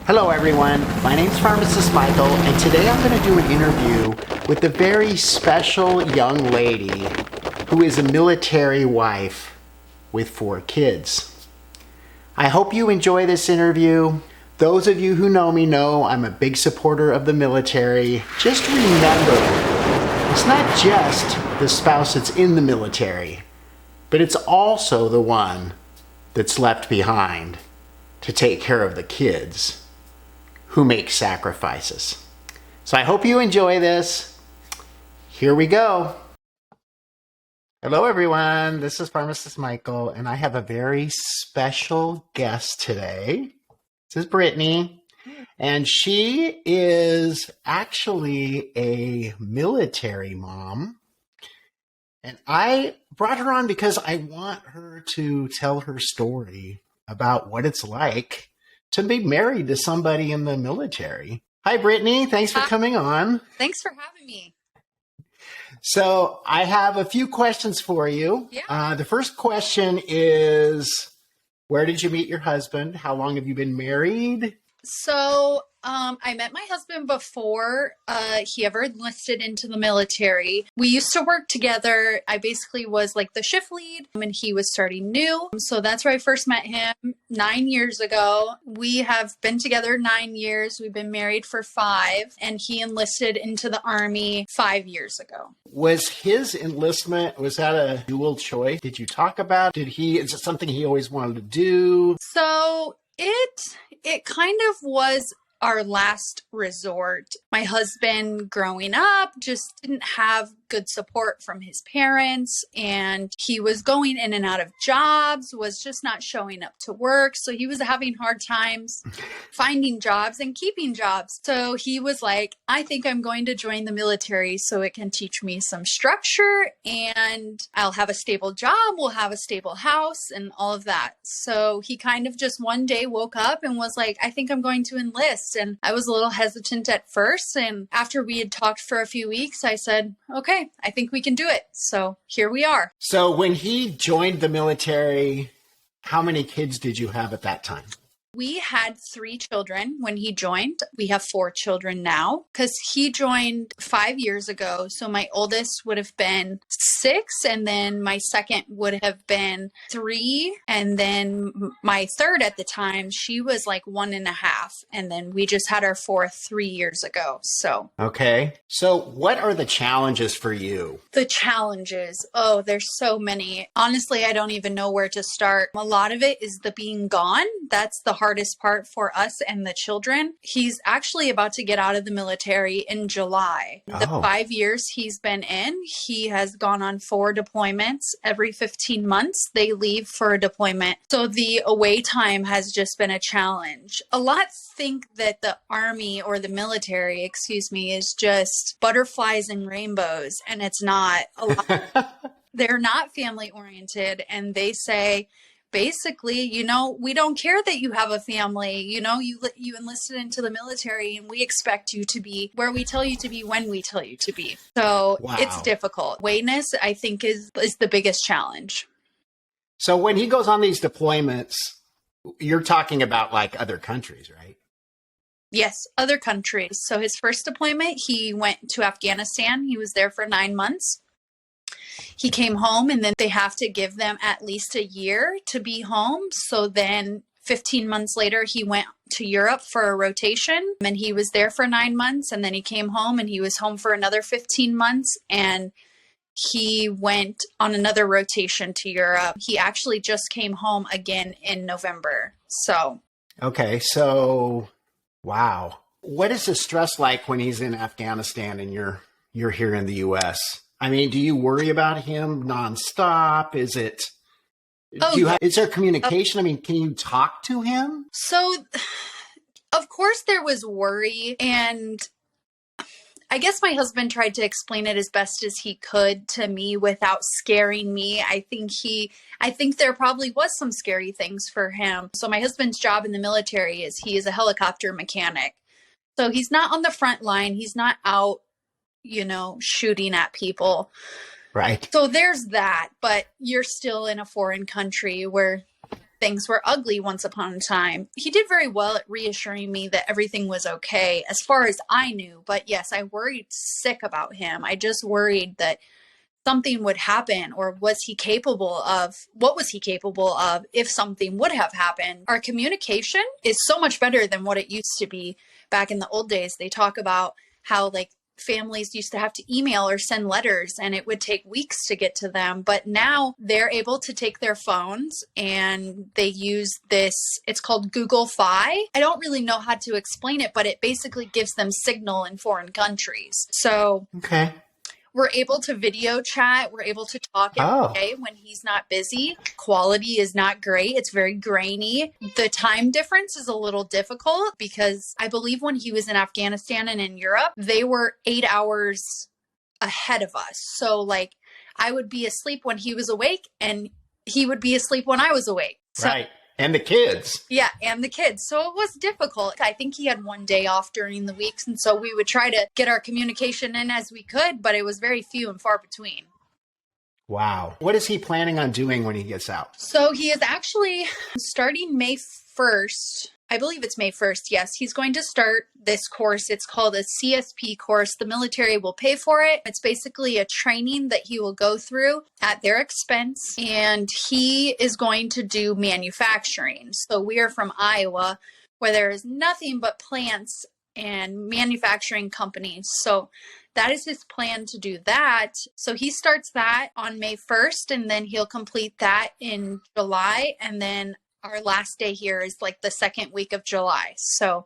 Hello everyone, my name is Pharmacist Michael, and today I'm going to do an interview with a very special young lady who is a military wife with 4 kids. I hope you enjoy this interview. Those of you who know me know I'm a big supporter of the military. Just remember, it's not just the spouse that's in the military, but it's also the one that's left behind to take care of the kids who make sacrifices. So I hope you enjoy this. Here we go. Hello everyone, this is Pharmacist Michael, and I have a very special guest today. This is Brittany, and she is actually a military mom. And I brought her on because I want her to tell her story about what it's like to be married to somebody in the military. Hi, Brittany. Thanks for coming on. Thanks for having me. So I have a few questions for you. Yeah. The first question is, where did you meet your husband? How long have you been married? So I met my husband before he ever enlisted into the military. We used to work together. I basically was like the shift lead and he was starting new. So that's where I first met him 9 years ago. We have been together 9 years. We've been married for 5, and he enlisted into the Army 5 years ago. Was his enlistment, was that a dual choice? Did you talk about it? Is it something he always wanted to do? So it kind of was our last resort. My husband growing up just didn't have good support from his parents, and he was going in and out of jobs, was just not showing up to work. So he was having hard times finding jobs and keeping jobs. So he was like, I think I'm going to join the military so it can teach me some structure and I'll have a stable job, we'll have a stable house and all of that. So he kind of just one day woke up and was like, I think I'm going to enlist. And I was a little hesitant at first. And after we had talked for a few weeks, I said, okay, I think we can do it. So here we are. So when he joined the military, how many kids did you have at that time? We had 3 children when he joined. We have 4 children now because he joined 5 years ago. So my oldest would have been 6, and then my second would have been 3. And then my third at the time, she was like 1.5. And then we just had our 4th 3 years ago. So. Okay. So what are the challenges for you? The challenges. Oh, there's so many. Honestly, I don't even know where to start. A lot of it is the being gone. That's the hardest part for us and the children. He's actually about to get out of the military in July. The 5 years he's been in, he has gone on 4 deployments. Every 15 months, they leave for a deployment. So the away time has just been a challenge. A lot think that the Army or the military, is just butterflies and rainbows, and it's not. A lot. They're not family oriented, and they say, basically, we don't care that you have a family. You enlisted into the military and we expect you to be where we tell you to be when we tell you to be. So It's difficult. Wayness, I think, is the biggest challenge. So when he goes on these deployments, you're talking about like other countries, right? Yes, other countries. So his first deployment, he went to Afghanistan. He was there for 9 months. He came home, and then they have to give them at least a year to be home. So then 15 months later, he went to Europe for a rotation, and he was there for 9 months. And then he came home, and he was home for another 15 months. And he went on another rotation to Europe. He actually just came home again in November. So. Okay. So, wow. What is the stress like when he's in Afghanistan and you're here in the U.S.? I mean, do you worry about him nonstop? Is there communication? I mean, can you talk to him? So, of course there was worry, and I guess my husband tried to explain it as best as he could to me without scaring me. I think there probably was some scary things for him. So my husband's job in the military is he is a helicopter mechanic. So he's not on the front line. He's not out shooting at people. Right. So there's that, but you're still in a foreign country where things were ugly once upon a time. He did very well at reassuring me that everything was okay as far as I knew. But yes, I worried sick about him. I just worried that something would happen, or what was he capable of if something would have happened. Our communication is so much better than what it used to be back in the old days. They talk about how like families used to have to email or send letters and it would take weeks to get to them. But now they're able to take their phones and they use this, it's called Google Fi. I don't really know how to explain it, but it basically gives them signal in foreign countries. So Okay. we're able to video chat. We're able to talk every day when he's not busy. Quality is not great. It's very grainy. The time difference is a little difficult because I believe when he was in Afghanistan and in Europe, they were 8 hours ahead of us. So like I would be asleep when he was awake and he would be asleep when I was awake. So, Right. And the kids. yeah, and the kids. So it was difficult. I think he had one day off during the weeks. And so we would try to get our communication in as we could, but it was very few and far between. Wow. What is he planning on doing when he gets out? So he is actually starting May 1st. I believe it's May 1st. Yes, he's going to start this course. It's called a CSP course. The military will pay for it. It's basically a training that he will go through at their expense. And he is going to do manufacturing. So we are from Iowa, where there is nothing but plants and manufacturing companies. So that is his plan to do that. So he starts that on May 1st, and then he'll complete that in July. And then our last day here is like the second week of July. So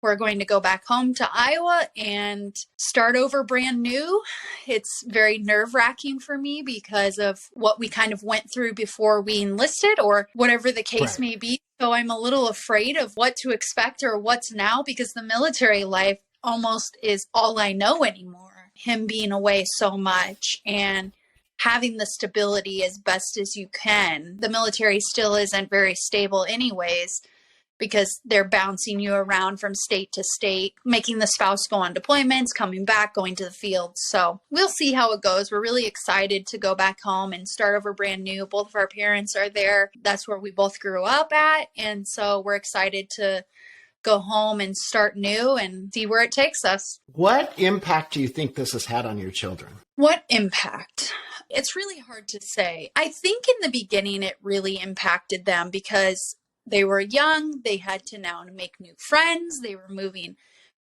we're going to go back home to Iowa and start over brand new. It's very nerve-wracking for me because of what we kind of went through before we enlisted, or whatever the case may be. So I'm a little afraid of what to expect or what's now, because the military life almost is all I know anymore. Him being away so much and having the stability as best as you can. The military still isn't very stable anyways, because they're bouncing you around from state to state, making the spouse go on deployments, coming back, going to the field. So we'll see how it goes. We're really excited to go back home and start over brand new. Both of our parents are there. That's where we both grew up at. And so we're excited to go home and start new and see where it takes us. What impact do you think this has had on your children? What impact? It's really hard to say. I think in the beginning it really impacted them because they were young. They had to now make new friends. They were moving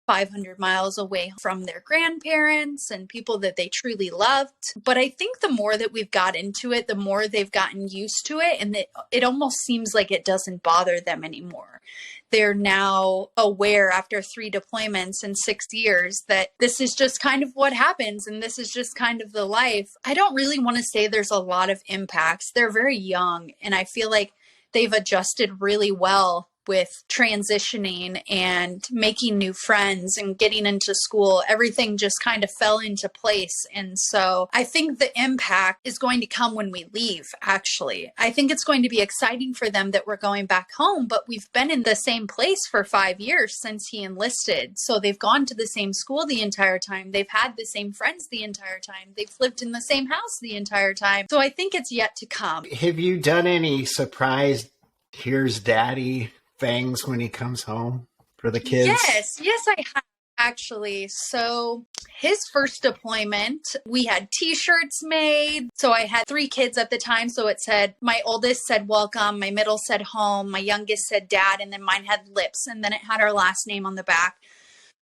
500 miles away from their grandparents and people that they truly loved. But I think the more that we've got into it, the more they've gotten used to it. And it almost seems like it doesn't bother them anymore. They're now aware after 3 deployments in 6 years that this is just kind of what happens and this is just kind of the life. I don't really want to say there's a lot of impacts. They're very young, and I feel like they've adjusted really well with transitioning and making new friends and getting into school. Everything just kind of fell into place. And so I think the impact is going to come when we leave, actually. I think it's going to be exciting for them that we're going back home, but we've been in the same place for 5 years since he enlisted. So they've gone to the same school the entire time. They've had the same friends the entire time. They've lived in the same house the entire time. So I think it's yet to come. Have you done any surprise, here's daddy things when he comes home for the kids? Yes, I have actually. So his first deployment, we had t-shirts made. So I had 3 kids at the time. So it said, my oldest said welcome, my middle said home, my youngest said dad, and then mine had lips. And then it had our last name on the back.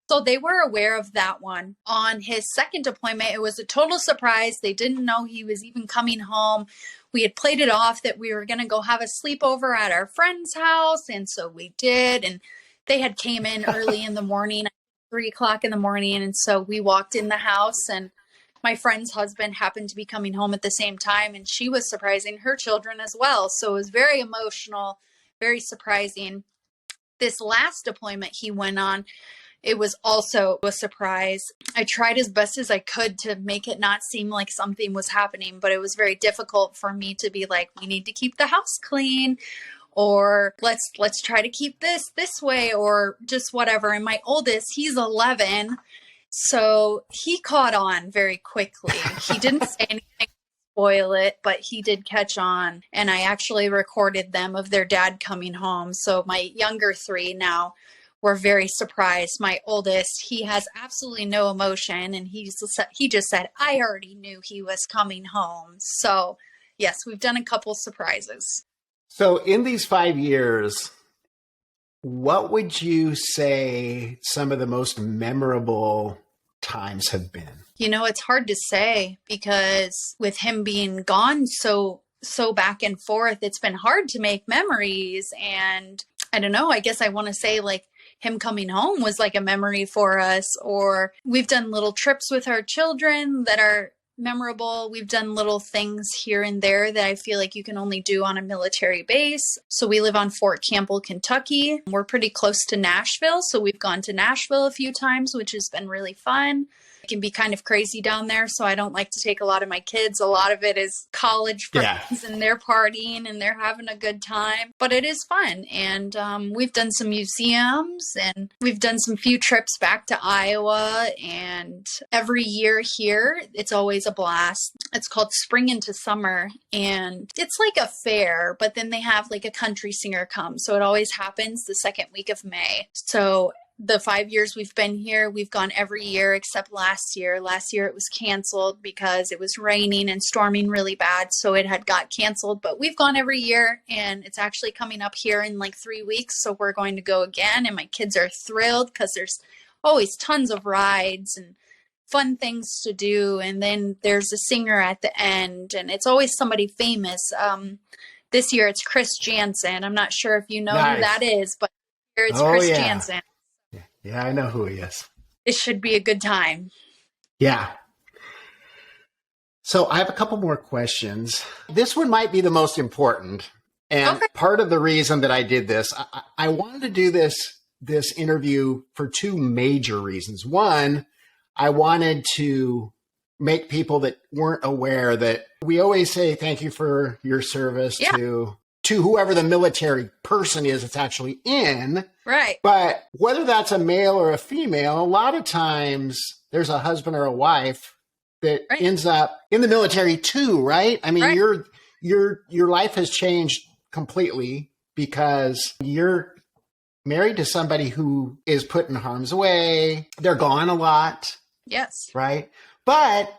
So they were aware of that one. On his second deployment, it was a total surprise. They didn't know he was even coming home. We had played it off that we were going to go have a sleepover at our friend's house. And so we did. And they had came in early in the morning, 3:00 in the morning. And so we walked in the house, and my friend's husband happened to be coming home at the same time. And she was surprising her children as well. So it was very emotional, very surprising. This last deployment he went on, it was also a surprise. I tried as best as I could to make it not seem like something was happening, but it was very difficult for me to be like, we need to keep the house clean, or let's try to keep this way, or just whatever. And my oldest, he's 11, so he caught on very quickly. He didn't say anything spoil it, but he did catch on. And I actually recorded them of their dad coming home. So my younger three now were very surprised. My oldest, he has absolutely no emotion. And he just said, I already knew he was coming home. So yes, we've done a couple surprises. So in these 5 years, what would you say some of the most memorable times have been? It's hard to say because with him being gone so back and forth, it's been hard to make memories. And I don't know, I guess I want to say like him coming home was like a memory for us, or we've done little trips with our children that are memorable. We've done little things here and there that I feel like you can only do on a military base. So we live on Fort Campbell, Kentucky. We're pretty close to Nashville. So we've gone to Nashville a few times, which has been really fun. It can be kind of crazy down there. So I don't like to take a lot of my kids. A lot of it is college friends and they're partying and they're having a good time, but it is fun. And we've done some museums and we've done some few trips back to Iowa, and every year here, it's always a blast. It's called Spring into Summer, and it's like a fair, but then they have like a country singer come. So it always happens the second week of May. So the 5 years we've been here, we've gone every year except last year. Last year it was canceled because it was raining and storming really bad. So it had got canceled, but we've gone every year, and it's actually coming up here in like 3 weeks. So we're going to go again, and my kids are thrilled because there's always tons of rides and fun things to do. And then there's a singer at the end, and it's always somebody famous. This year it's Chris Jansen. I'm not sure if you know who that is, but here it's Chris Jansen. Yeah, I know who he is. It should be a good time. Yeah. So I have a couple more questions. This one might be the most important. And part of the reason that I did this, I wanted to do this interview for two major reasons. One, I wanted to make people that weren't aware that we always say thank you for your service to whoever the military person is that's actually in. Right. But whether that's a male or a female, a lot of times there's a husband or a wife that ends up in the military too, right? I mean, your life has changed completely because you're married to somebody who is put in harm's way. They're gone a lot. Yes. Right. But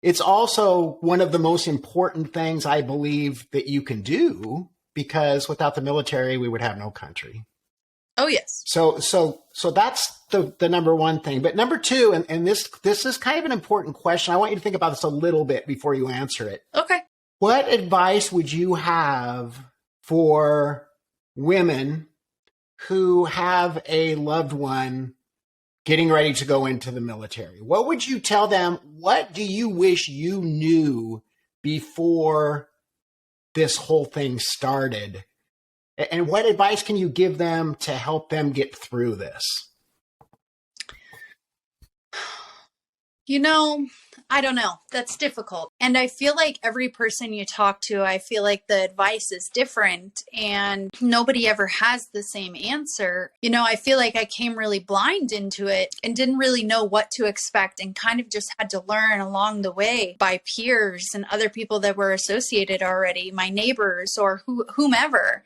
it's also one of the most important things I believe that you can do, because without the military, we would have no country. Oh, yes. So that's the number one thing. But number two, and this is kind of an important question. I want you to think about this a little bit before you answer it. Okay. What advice would you have for women who have a loved one getting ready to go into the military? What would you tell them? What do you wish you knew before this whole thing started? And what advice can you give them to help them get through this? I don't know. That's difficult. And I feel like every person you talk to, I feel like the advice is different and nobody ever has the same answer. I feel like I came really blind into it and didn't really know what to expect, and kind of just had to learn along the way by peers and other people that were associated already, my neighbors or whomever.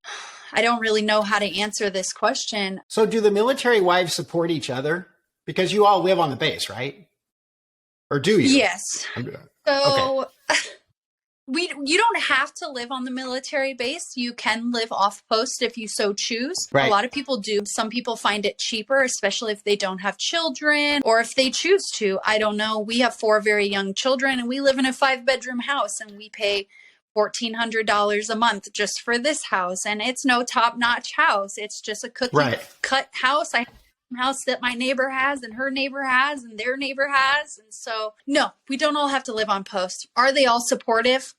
I don't really know how to answer this question. So do the military wives support each other? Because you all live on the base, right? Or do you? Yes. So you don't have to live on the military base. You can live off post if you so choose. Right. A lot of people do. Some people find it cheaper, especially if they don't have children or if they choose to. I don't know. We have 4 very young children and we live in a 5-bedroom house and we pay $1,400 a month just for this house. And it's no top-notch house. It's just a cookie cut house. I have a house that my neighbor has and her neighbor has and their neighbor has. And so, no, we don't all have to live on post. Are they all supportive?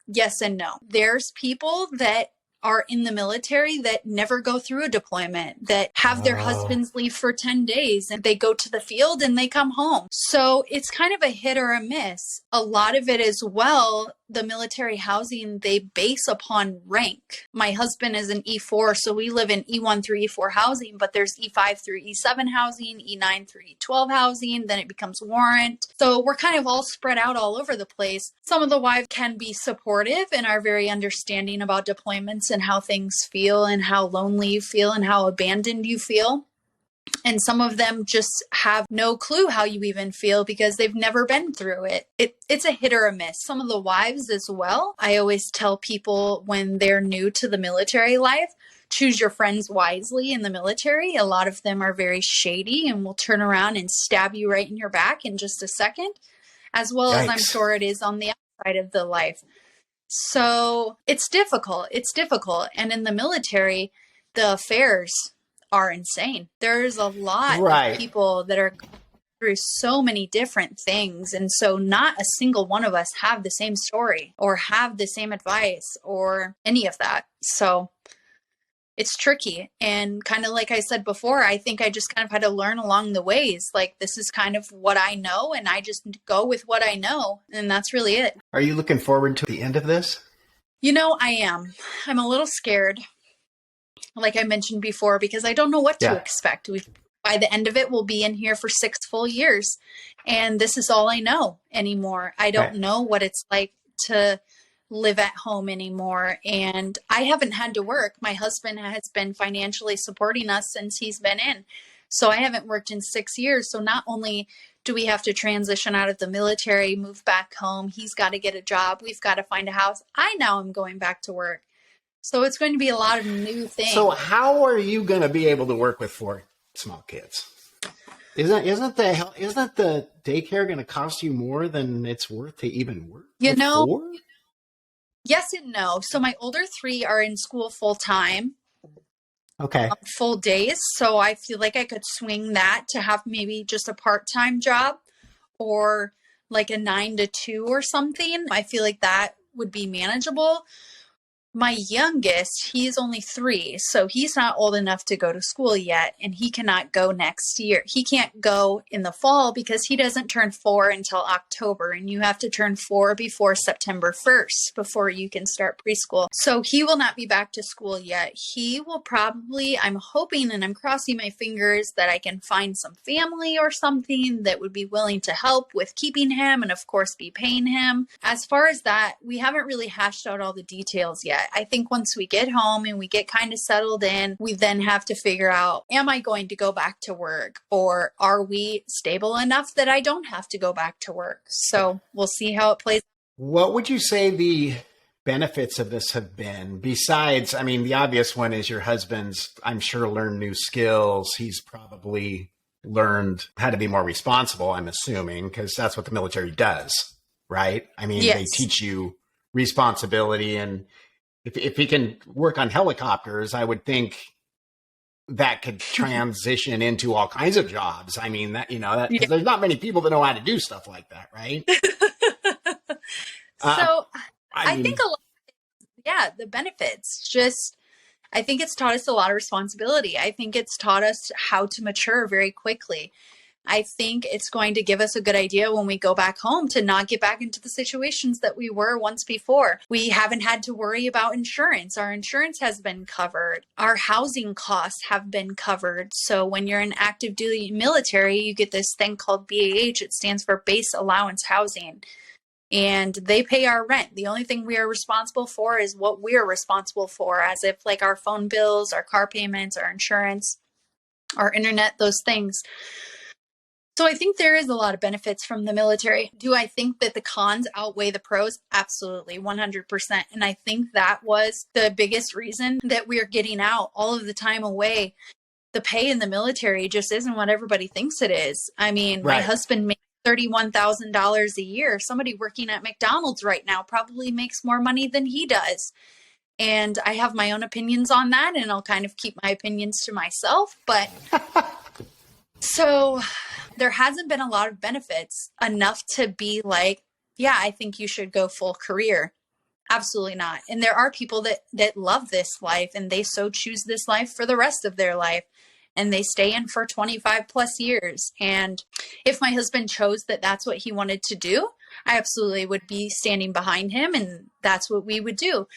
Yes and no. There's people that are in the military that never go through a deployment, that have their husbands leave for 10 days and they go to the field and they come home. So it's kind of a hit or a miss. A lot of it as well, the military housing, they base upon rank. My husband is an E4, so we live in E1 through E4 housing, but there's E5 through E7 housing, E9 through E12 housing, then it becomes warrant. So we're kind of all spread out all over the place. Some of the wives can be supportive and are very understanding about deployments and how things feel and how lonely you feel and how abandoned you feel. And some of them just have no clue how you even feel because they've never been through it. It's a hit or a miss. Some of the wives as well. I always tell people when they're new to the military life, choose your friends wisely in the military. A lot of them are very shady and will turn around and stab you right in your back in just a second, as well as I'm Yikes. sure it is on the outside of the life. So it's difficult. It's difficult. And in the military, the affairs are insane. There's a lot of Right. people that are going through so many different things. And so not a single one of us have the same story or have the same advice or any of that. So it's tricky. And kind of like I said before, I think I just kind of had to learn along the ways. Like, this is kind of what I know, and I just go with what I know. And that's really it. Are you looking forward to the end of this? You know, I am. I'm a little scared, like I mentioned before, because I don't know what to expect. By the end of it, we'll be in here for 6 full years. And this is all I know anymore. I don't know what it's like to live at home anymore. And I haven't had to work. My husband has been financially supporting us since he's been in. So I haven't worked in 6 years. So not only do we have to transition out of the military, move back home, he's got to get a job, we've got to find a house. I now am going back to work. So it's going to be a lot of new things. So how are you going to be able to work with 4 small kids? Isn't the daycare going to cost you more than it's worth to even work? You know, 4? Yes and no. So my older 3 are in school full time. Okay. Full days. So I feel like I could swing that to have maybe just a part-time job or like a 9 to 2 or something. I feel like that would be manageable. My youngest, he's only 3, so he's not old enough to go to school yet, and he cannot go next year. He can't go in the fall because he doesn't turn 4 until October, and you have to turn 4 before September 1st before you can start preschool. So he will not be back to school yet. He will probably, I'm hoping and I'm crossing my fingers that I can find some family or something that would be willing to help with keeping him and, of course, be paying him. As far as that, we haven't really hashed out all the details yet. I think once we get home and we get kind of settled in, we then have to figure out, am I going to go back to work, or are we stable enough that I don't have to go back to work? So we'll see how it plays. What would you say the benefits of this have been? Besides, I mean, the obvious one is your husband's, I'm sure, learned new skills. He's probably learned how to be more responsible, I'm assuming, because that's what the military does, right? I mean, Yes. They teach you responsibility, and if he can work on helicopters, I would think that could transition into all kinds of jobs. I mean, because there's not many people that know how to do stuff like that, right? So I think a lot, the benefits, just, I think it's taught us a lot of responsibility. I think it's taught us how to mature very quickly. I think it's going to give us a good idea when we go back home to not get back into the situations that we were once before. We haven't had to worry about insurance. Our insurance has been covered. Our housing costs have been covered. So when you're in active duty military, you get this thing called BAH. It stands for Base Allowance Housing. And they pay our rent. The only thing we are responsible for is what we're responsible for, as if like our phone bills, our car payments, our insurance, our internet, those things. So I think there is a lot of benefits from the military. Do I think that the cons outweigh the pros? Absolutely, 100%. And I think that was the biggest reason that we're getting out all of the time away. The pay in the military just isn't what everybody thinks it is. I mean, My husband makes $31,000 a year. Somebody working at McDonald's right now probably makes more money than he does. And I have my own opinions on that, and I'll kind of keep my opinions to myself. But so there hasn't been a lot of benefits enough to be like, yeah, I think you should go full career. Absolutely not. And there are people that love this life, and they so choose this life for the rest of their life, and they stay in for 25 plus years. And if my husband chose that that's what he wanted to do, I absolutely would be standing behind him, and that's what we would do.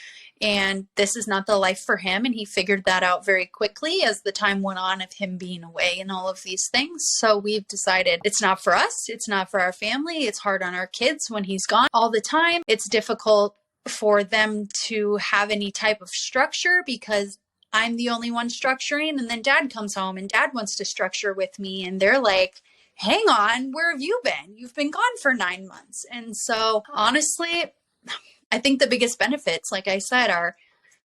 And this is not the life for him. And he figured that out very quickly as the time went on of him being away and all of these things. So we've decided it's not for us. It's not for our family. It's hard on our kids when he's gone all the time. It's difficult for them to have any type of structure because I'm the only one structuring. And then dad comes home and dad wants to structure with me. And they're like, hang on, where have you been? You've been gone for 9 months. And so honestly, I think the biggest benefits, like I said, are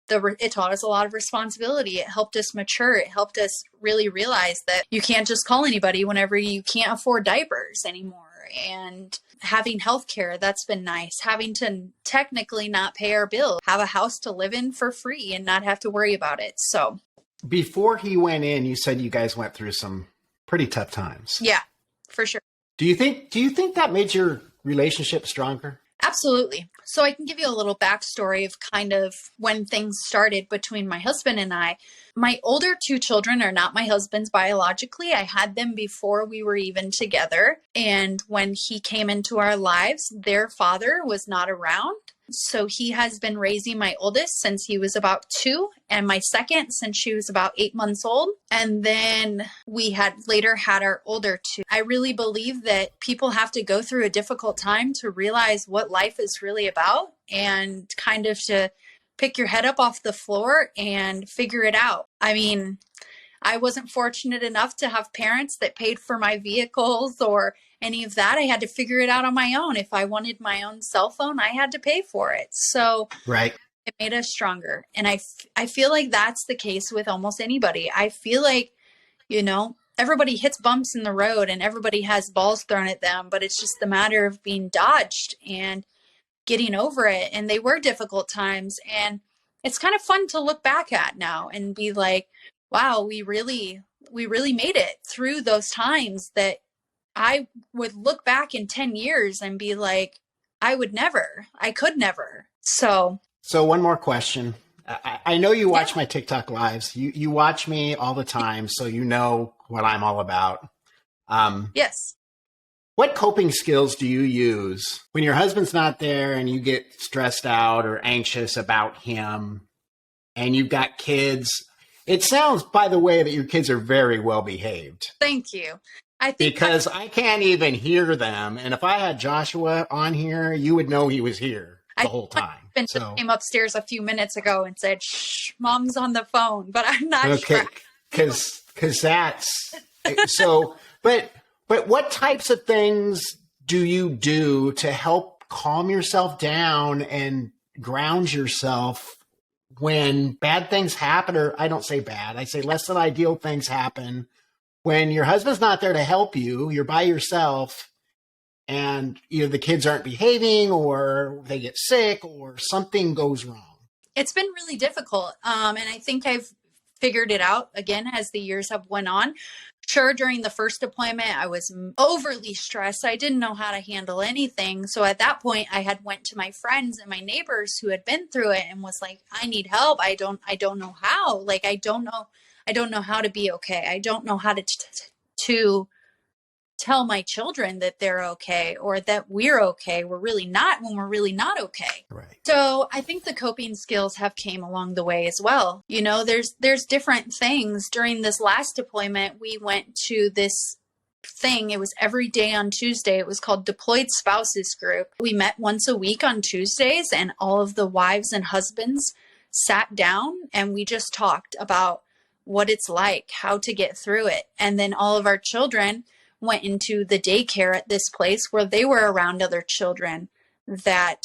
it taught us a lot of responsibility. It helped us mature. It helped us really realize that you can't just call anybody whenever you can't afford diapers anymore. And having healthcare, that's been nice. Having to technically not pay our bills, have a house to live in for free and not have to worry about it. So Before he went in, you said you guys went through some pretty tough times. yeah, for sure. Do you think that made your relationship stronger? Absolutely. So I can give you a little backstory of kind of when things started between my husband and I. My older two children are not my husband's biologically. I had them before we were even together. And when he came into our lives, their father was not around. So he has been raising my oldest since he was about 2 and my second since she was about 8 months old. And then we had later had our older two. I really believe that people have to go through a difficult time to realize what life is really about and kind of to pick your head up off the floor and figure it out. I mean, I wasn't fortunate enough to have parents that paid for my vehicles or any of that. I had to figure it out on my own. If I wanted my own cell phone, I had to pay for it. So Right. it made us stronger. And I feel like that's the case with almost anybody. I feel like, everybody hits bumps in the road and everybody has balls thrown at them, but it's just the matter of being dodged and getting over it. And they were difficult times. And it's kind of fun to look back at now and be like, wow, we really made it through those times that I would look back in 10 years and be like, I could never. So one more question. I know you watch my TikTok lives. You watch me all the time, so you know what I'm all about. yes. What coping skills do you use when your husband's not there and you get stressed out or anxious about him and you've got kids? It sounds, by the way, that your kids are very well behaved. Thank you. Because I can't even hear them. And if I had Joshua on here, you would know he was here the whole time. My husband came upstairs a few minutes ago and said, shh, mom's on the phone, but I'm not sure. Because that's so, but what types of things do you do to help calm yourself down and ground yourself when bad things happen? Or I don't say bad, I say less than ideal things happen. When your husband's not there to help you, you're by yourself and either the kids aren't behaving or they get sick or something goes wrong. It's been really difficult. And I think I've figured it out again as the years have went on. Sure, during the first deployment, I was overly stressed. I didn't know how to handle anything. So at that point, I had went to my friends and my neighbors who had been through it and was like, I need help. I don't know how. Like, I don't know how to be okay. I don't know how to tell my children that they're okay or that we're okay. We're really not when we're really not okay. Right. So I think the coping skills have came along the way as well. There's different things. During this last deployment, we went to this thing. It was every day on Tuesday. It was called Deployed Spouses Group. We met once a week on Tuesdays and all of the wives and husbands sat down and we just talked about what it's like, how to get through it. And then all of our children went into the daycare at this place where they were around other children that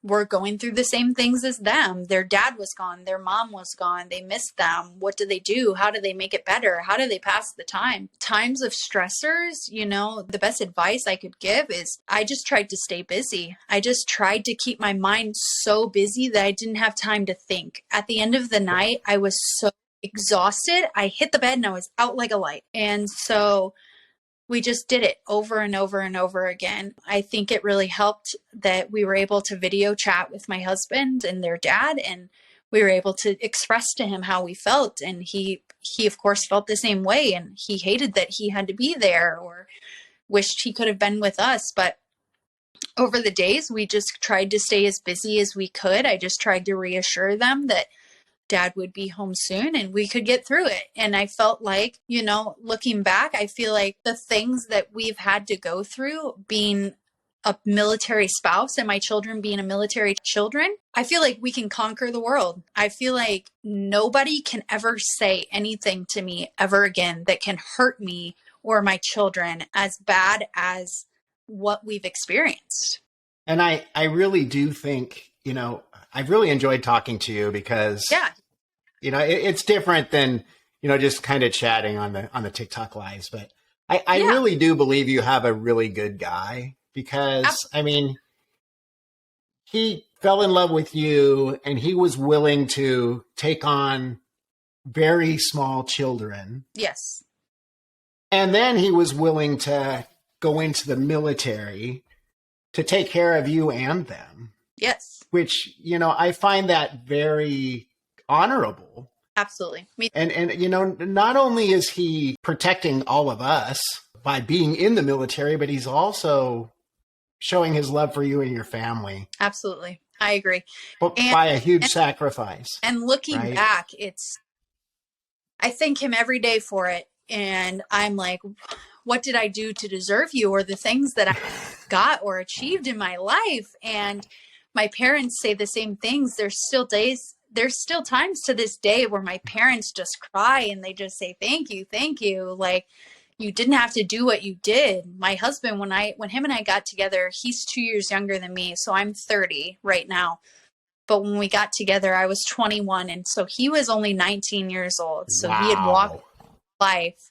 were going through the same things as them. Their dad was gone. Their mom was gone. They missed them. What do they do? How do they make it better? How do they pass the time? Times of stressors, the best advice I could give is I just tried to stay busy. I just tried to keep my mind so busy that I didn't have time to think. At the end of the night, I was so exhausted. I hit the bed and I was out like a light. And so we just did it over and over and over again. I think it really helped that we were able to video chat with my husband and their dad, and we were able to express to him how we felt. And he of course felt the same way, and he hated that he had to be there or wished he could have been with us. But over the days, we just tried to stay as busy as we could. I just tried to reassure them that dad would be home soon and we could get through it. And I felt like, looking back, I feel like the things that we've had to go through, being a military spouse and my children being a military children, I feel like we can conquer the world. I feel like nobody can ever say anything to me ever again that can hurt me or my children as bad as what we've experienced. And I really do think, I've really enjoyed talking to you because, it's different than, just kind of chatting on the TikTok lives. But I really do believe you have a really good guy because, Absolutely. he fell in love with you and he was willing to take on very small children. Yes. And then he was willing to go into the military to take care of you and them. Yes. Which, I find that very honorable. Absolutely. And not only is he protecting all of us by being in the military, but he's also showing his love for you and your family. Absolutely. I agree. But by a huge sacrifice. And looking back, I thank him every day for it. And I'm like, what did I do to deserve you, or the things that I got or achieved in my life? And my parents say the same things. There's still times to this day where my parents just cry and they just say, thank you. Like, you didn't have to do what you did. My husband, when him and I got together, he's 2 years younger than me. So I'm 30 right now. But when we got together, I was 21. And so he was only 19 years old. So he had walked life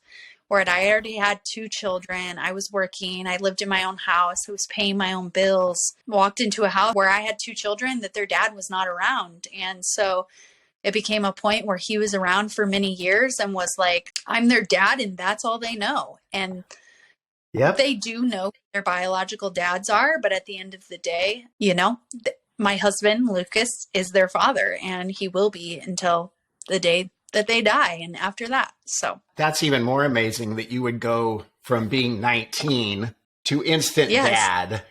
where I already had 2 children. I was working. I lived in my own house. I was paying my own bills. Walked into a house where I had 2 children that their dad was not around. And so it became a point where he was around for many years and was like, I'm their dad and that's all they know. And they do know who their biological dads are. But at the end of the day, my husband, Lucas, is their father, and he will be until the day that they die and after that. So that's even more amazing that you would go from being 19 to instant dad.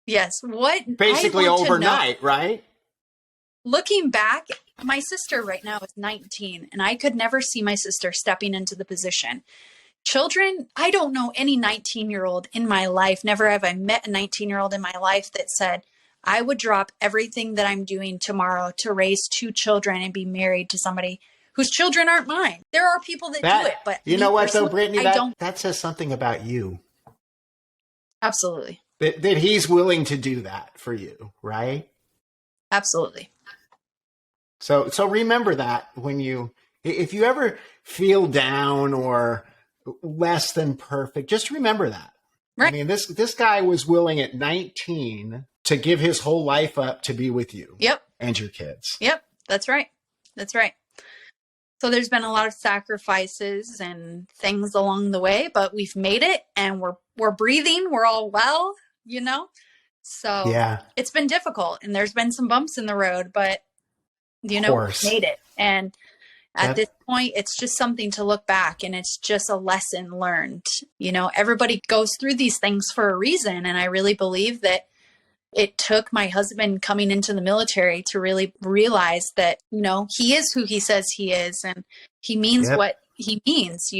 Yes. What basically overnight, right? Looking back, my sister right now is 19 and I could never see my sister stepping into the position. Children, I don't know any 19-year-old in my life. Never have I met a 19-year-old in my life that said, I would drop everything that I'm doing tomorrow to raise 2 children and be married to somebody whose children aren't mine. There are people that do it, but you know what though, Brittany, that says something about you. Absolutely. That he's willing to do that for you, right? Absolutely. So remember that if you ever feel down or less than perfect, just remember that. Right. I mean, this guy was willing at 19 to give his whole life up to be with you. Yep. And your kids. Yep. That's right. So there's been a lot of sacrifices and things along the way, but we've made it and we're breathing. We're all well, So it's been difficult and there's been some bumps in the road, but we made it. And at this point, it's just something to look back and it's just a lesson learned. Everybody goes through these things for a reason. And I really believe that it took my husband coming into the military to really realize that, he is who he says he is and he means what he means,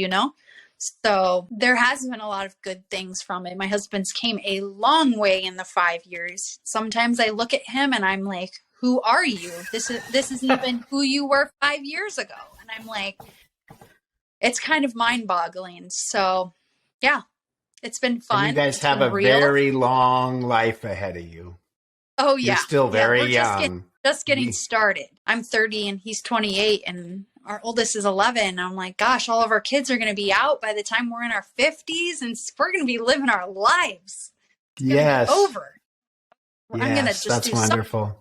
So there has been a lot of good things from it. My husband's came a long way in the 5 years. Sometimes I look at him and I'm like, who are you? This isn't even who you were 5 years ago. And I'm like, it's kind of mind boggling. So yeah, it's been fun. And you guys have a very long life ahead of you. Oh yeah. You're still very young. Just getting started. I'm 30 and he's 28 and our oldest is 11. I'm like, gosh, all of our kids are going to be out by the time we're in our 50s and we're going to be living our lives. Yes. Over. Yes, I'm going to just that's do wonderful.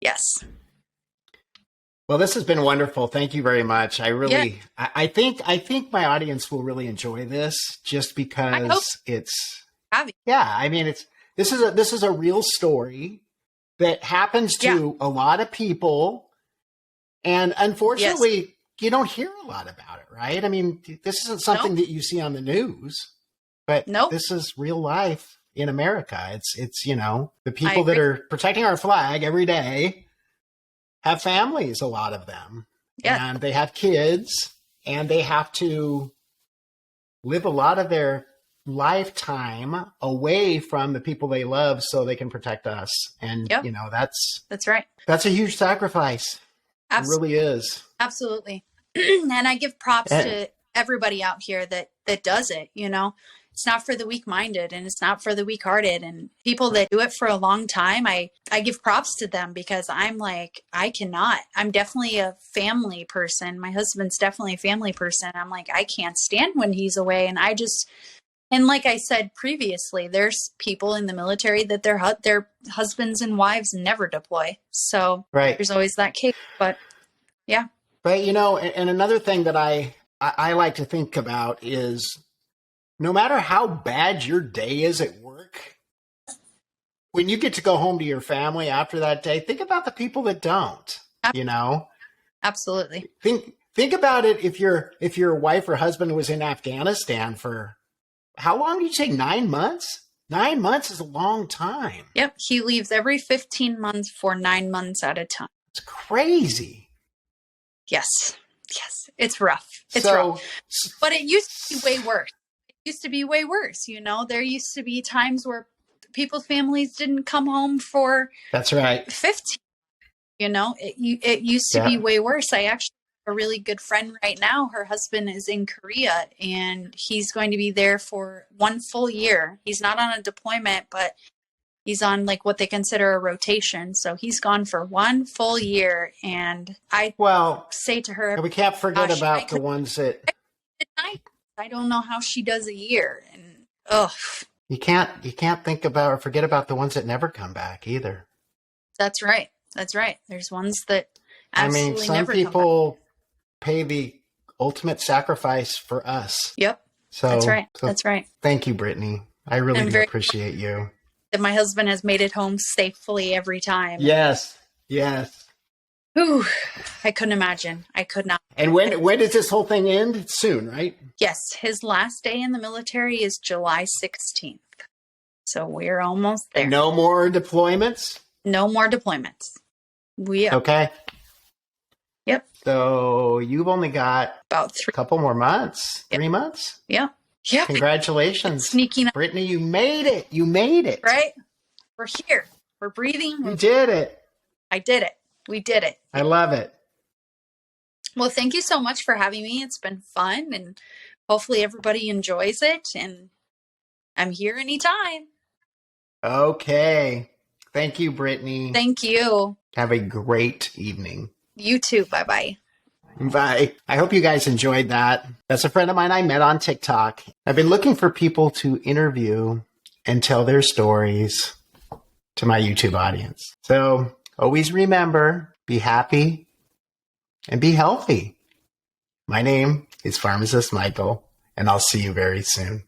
Yes. Well, this has been wonderful. Thank you very much. I really, I think my audience will really enjoy this just because this is a real story that happens to a lot of people. And unfortunately, you don't hear a lot about it, right? I mean, this isn't something that you see on the news, but this is real life in America. It's the I people that agree. are protecting our flag every day have families, a lot of them, Yeah. and they have kids, and they have to live a lot of their lifetime away from the people they love so they can protect us. And, Yep. that's right. a huge sacrifice. It really is. Absolutely. And I give props And, to everybody out here that does it, It's not for the weak-minded and it's not for the weak-hearted, and people that do it for a long time, I give props to them, because I'm like, I cannot. I'm definitely a family person. My husband's definitely a family person. I'm like, I can't stand when he's away, and like I said previously, there's people in the military that their husbands and wives never deploy. So right. there's always that case, but yeah. But, and another thing that I like to think about is no matter how bad your day is at work, when you get to go home to your family after that day, think about the people that don't, Absolutely. Think about it if your wife or husband was in Afghanistan for, how long did you say, 9 months? 9 months is a long time. Yep. He leaves every 15 months for 9 months at a time. It's crazy. Yes. It's rough. Rough. But it used to be way worse. There used to be times where people's families didn't come home for That's right. 15. It used to be way worse. I actually have a really good friend right now. Her husband is in Korea and he's going to be there for 1 full year. He's not on a deployment, but he's on like what they consider a rotation. So he's gone for 1 full year. And I say to her, we can't forget about the ones that I don't know how she does a year. And you can't think about or forget about the ones that never come back either. That's right. There's ones that absolutely never come back. Some people pay the ultimate sacrifice for us. Yep. So That's right. Thank you, Brittany. I really do appreciate you. That my husband has made it home safely every time. Yes. Ooh, I couldn't imagine. I could not. And when does this whole thing end? Soon, right? Yes. His last day in the military is July 16th. So we're almost there. And no more deployments? No more deployments. Okay. Yep. So you've only got about a couple more months. 3 months? Yeah. Congratulations. Sneaking up. Brittany, you made it. Right? We're here. We're breathing. You did it. I did it. We did it. I love it. Well, thank you so much for having me. It's been fun, and hopefully everybody enjoys it, and I'm here anytime. Okay. Thank you, Brittany. Thank you. Have a great evening. You too. Bye-bye. Bye. I hope you guys enjoyed that. That's a friend of mine I met on TikTok. I've been looking for people to interview and tell their stories to my YouTube audience. So always remember, be happy and be healthy. My name is Pharmacist Michael, and I'll see you very soon.